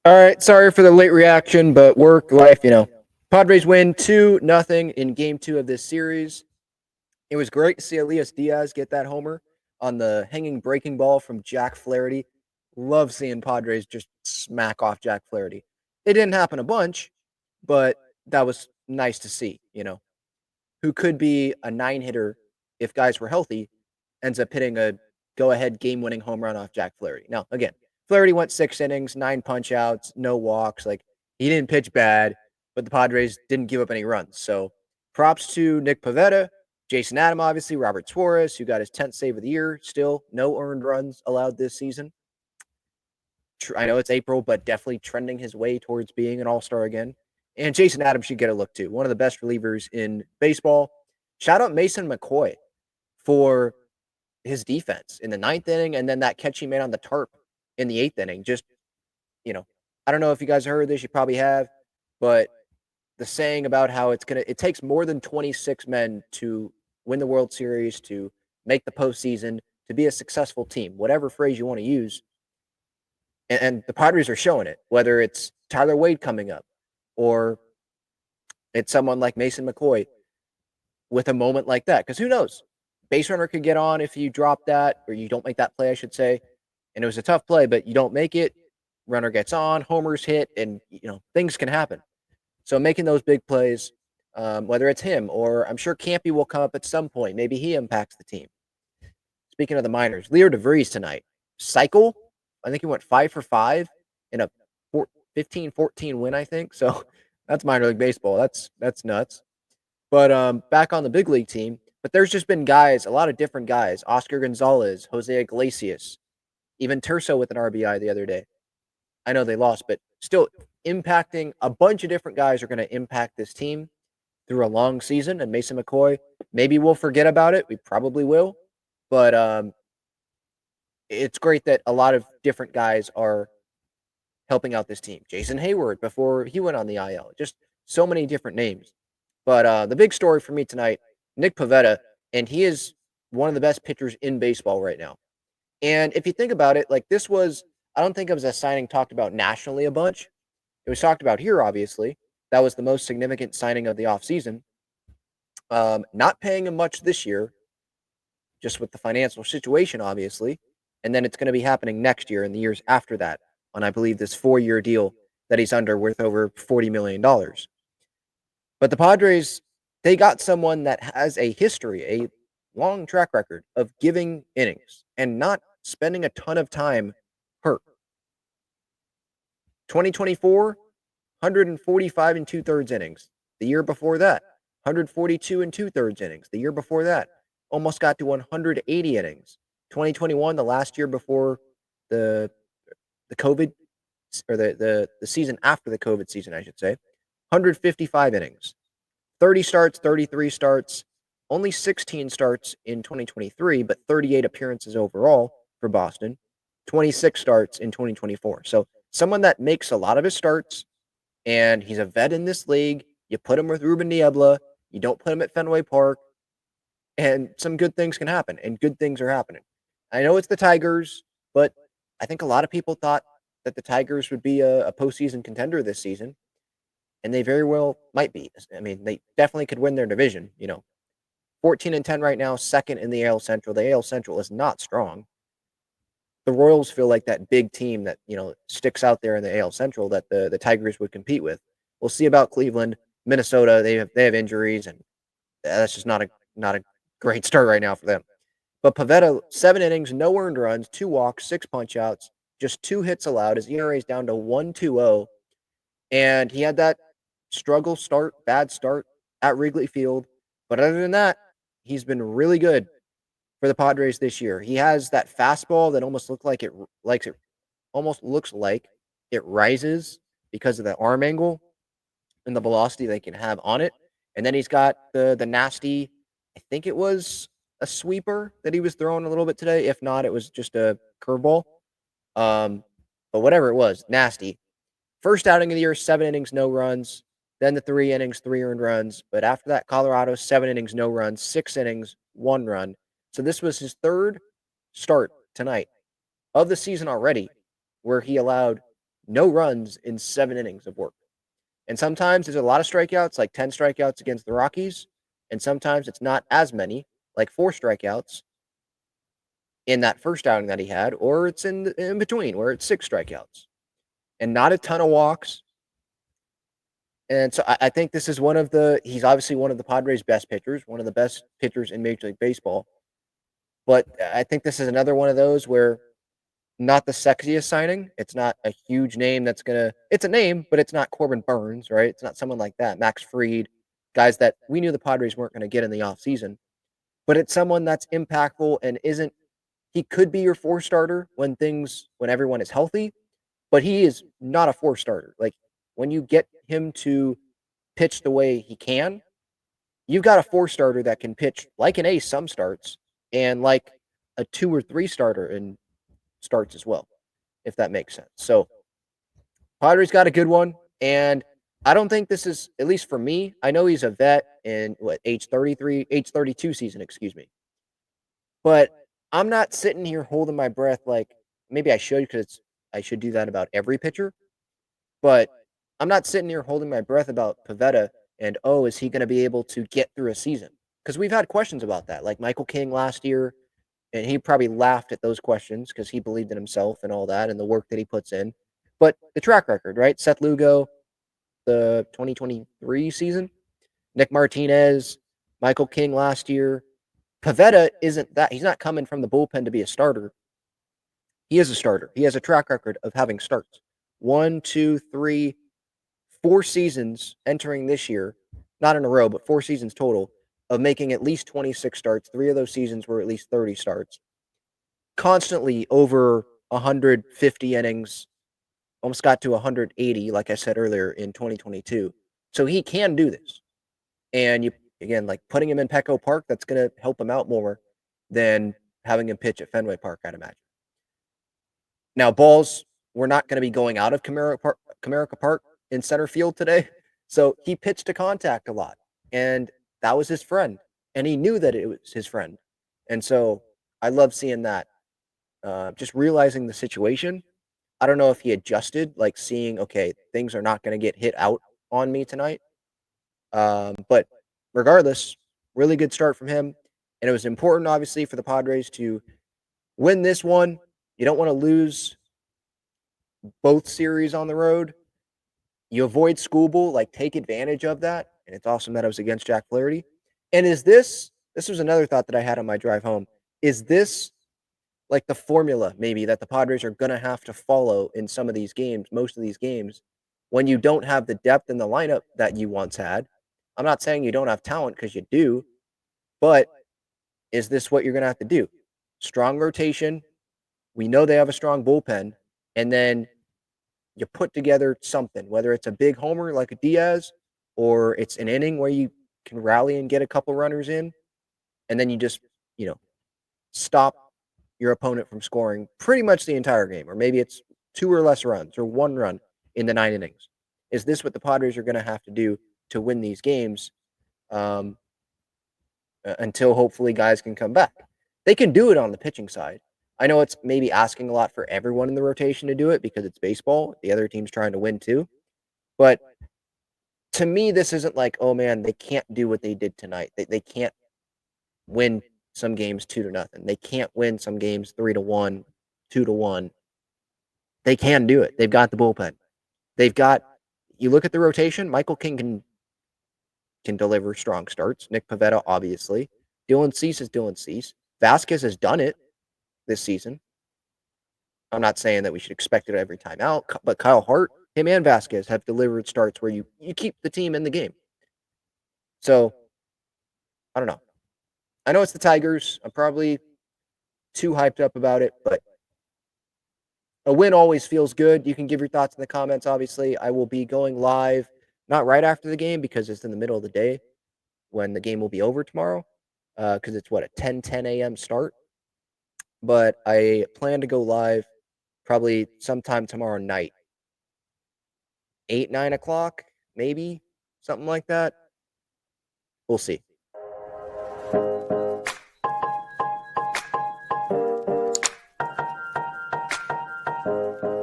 All right, sorry for the late reaction, but work, life. Padres win 2-0 in game 2 of this series. It was great to see Elias Diaz get that homer on the hanging breaking ball from Jack Flaherty. Love seeing Padres just smack off Jack Flaherty. It didn't happen a bunch, but that was nice to see. Who could be a 9-hitter if guys were healthy, ends up hitting a go-ahead game-winning home run off Jack Flaherty. Now, again, Flaherty went 6 innings, 9 punch-outs, no walks. Like, he didn't pitch bad, but the Padres didn't give up any runs. So, props to Nick Pivetta, Jason Adam, obviously, Robert Suarez, who got his 10th save of the year. Still, no earned runs allowed this season. I know it's April, but definitely trending his way towards being an all-star again. And Jason Adams should get a look, too. One of the best relievers in baseball. Shout out Mason McCoy for his defense in the 9th inning, and then that catch he made on the tarp in the 8th inning. Just, I don't know if you guys heard this, you probably have, but the saying about how it takes more than 26 men to win the World Series, to make the postseason, to be a successful team, whatever phrase you want to use. And the Padres are showing it, whether it's Tyler Wade coming up or it's someone like Mason McCoy with a moment like that. Because who knows? Base runner could get on if you drop that, or you don't make that play, I should say. And it was a tough play, but you don't make it. Runner gets on, homers hit, and things can happen. So making those big plays, whether it's him or I'm sure Campy will come up at some point. Maybe he impacts the team. Speaking of the minors, Leo DeVries tonight. Cycle, I think he went 5 for 5 in a 15-14 win, I think. So that's minor league baseball. That's nuts. But back on the big league team, but there's just been guys, a lot of different guys. Oscar Gonzalez, Jose Iglesias, even Terso with an RBI the other day. I know they lost, but still impacting a bunch of different guys are going to impact this team through a long season. And Mason McCoy, maybe we'll forget about it. We probably will. But it's great that a lot of different guys are helping out this team. Jason Hayward before he went on the IL. Just so many different names. But the big story for me tonight, Nick Pivetta, and he is one of the best pitchers in baseball right now. And if you think about it, like this was, I don't think it was a signing talked about nationally a bunch. It was talked about here, obviously. That was the most significant signing of the offseason. Not paying him much this year, just with the financial situation, obviously. And then it's going to be happening next year and the years after that on, I believe, this 4-year deal that he's under worth over $40 million. But the Padres, they got someone that has a history, a long track record of giving innings and not spending a ton of time hurt. 2024, 145 and 2/3 innings. The year before that, 142 and 2/3 innings. The year before that, almost got to 180 innings. 2021, the last year before the COVID, or the season after the COVID season, I should say, 155 innings. 30 starts, 33 starts, only 16 starts in 2023, but 38 appearances overall for Boston, 26 starts in 2024. So someone that makes a lot of his starts, and he's a vet in this league. You put him with Ruben Niebla, you don't put him at Fenway Park, and some good things can happen, and good things are happening. I know it's the Tigers, but I think a lot of people thought that the Tigers would be a postseason contender this season, and they very well might be. I mean, they definitely could win their division. 14-10 right now, second in the AL Central. The AL Central is not strong. The Royals feel like that big team that sticks out there in the AL Central that the Tigers would compete with. We'll see about Cleveland, Minnesota. They have injuries, and that's just not a great start right now for them. But Pivetta, 7 innings, no earned runs, 2 walks, 6 punch-outs, just 2 hits allowed. His ERA is down to 1.20, and he had that bad start at Wrigley Field. But other than that, he's been really good for the Padres this year. He has that fastball that almost looks like it rises because of the arm angle and the velocity they can have on it. And then he's got the nasty, I think it was a sweeper that he was throwing a little bit today. If not, it was just a curveball. But whatever it was, nasty. First outing of the year, 7 innings, no runs. Then the 3 innings, 3 earned runs. But after that, Colorado, 7 innings, no runs, 6 innings, 1 run. So this was his 3rd start tonight of the season already, where he allowed no runs in 7 innings of work. And sometimes there's a lot of strikeouts, like 10 strikeouts against the Rockies, and sometimes it's not as many, like 4 strikeouts in that first outing that he had, or it's in between where it's 6 strikeouts and not a ton of walks. And so I think this is he's obviously one of the Padres' best pitchers, one of the best pitchers in Major League Baseball. But I think this is another one of those where not the sexiest signing. It's not a huge name it's a name, but it's not Corbin Burns, right? It's not someone like that. Max Fried, guys that we knew the Padres weren't going to get in the offseason. But it's someone that's impactful and he could be your 4 starter when everyone is healthy, but he is not a 4 starter. Like when you get him to pitch the way he can, you've got a 4 starter that can pitch like an ace some starts and like a 2 or 3 starter in starts as well, if that makes sense. So Padres got a good one, and I don't think this is, at least for me, I know he's a vet in age 32 season, excuse me. But I'm not sitting here holding my breath like maybe I should because I should do that about every pitcher. But I'm not sitting here holding my breath about Pivetta and, oh, is he going to be able to get through a season? Because we've had questions about that, like Michael King last year, and he probably laughed at those questions because he believed in himself and all that and the work that he puts in. But the track record, right? Seth Lugo, the 2023 season, Nick Martinez, Michael King last year. Pivetta isn't that. He's not coming from the bullpen to be a starter. He is a starter. He has a track record of having starts. 1, 2, 3, 4 seasons entering this year, not in a row, but 4 seasons total of making at least 26 starts. 3 of those seasons were at least 30 starts. Constantly over 150 innings, almost got to 180, like I said earlier, in 2022. So he can do this. And like putting him in Petco Park, that's going to help him out more than having him pitch at Fenway Park, I'd imagine. Now, balls, we're not going to be going out of Comerica Park in center field today. So he pitched to contact a lot. And that was his friend. And he knew that it was his friend. And so I love seeing that. Just realizing the situation. I don't know if he adjusted, like seeing, okay, things are not going to get hit out on me tonight. But regardless, really good start from him. And it was important, obviously, for the Padres to win this one. You don't want to lose both series on the road. You avoid Schoolbull, like take advantage of that. And it's awesome that it was against Jack Flaherty. And this was another thought that I had on my drive home. Is this like the formula maybe that the Padres are going to have to follow in some of these games, most of these games, when you don't have the depth in the lineup that you once had? I'm not saying you don't have talent because you do, but is this what you're going to have to do? Strong rotation. We know they have a strong bullpen. And then you put together something, whether it's a big homer like a Diaz or it's an inning where you can rally and get a couple runners in. And then you just, stop your opponent from scoring pretty much the entire game. Or maybe it's 2 or less runs or 1 run in the 9 innings. Is this what the Padres are going to have to do to win these games? Until hopefully guys can come back. They can do it on the pitching side. I know it's maybe asking a lot for everyone in the rotation to do it because it's baseball. The other team's trying to win too. But to me, this isn't like, oh man, they can't do what they did tonight. They can't win some games 2-0. They can't win some games 3-1, 2-1. They can do it. They've got the bullpen. You look at the rotation, Michael King can deliver strong starts. Nick Pivetta, obviously. Dylan Cease is Dylan Cease. Vasquez has done it this season. I'm not saying that we should expect it every time out, but Kyle Hart, him and Vasquez have delivered starts where you keep the team in the game. So, I don't know. I know it's the Tigers. I'm probably too hyped up about it, but a win always feels good. You can give your thoughts in the comments, obviously. I will be going live, not right after the game because it's in the middle of the day when the game will be over tomorrow, because it's, a 10 a.m. start. But I plan to go live probably sometime tomorrow night. 8, 9 o'clock, maybe, something like that. We'll see.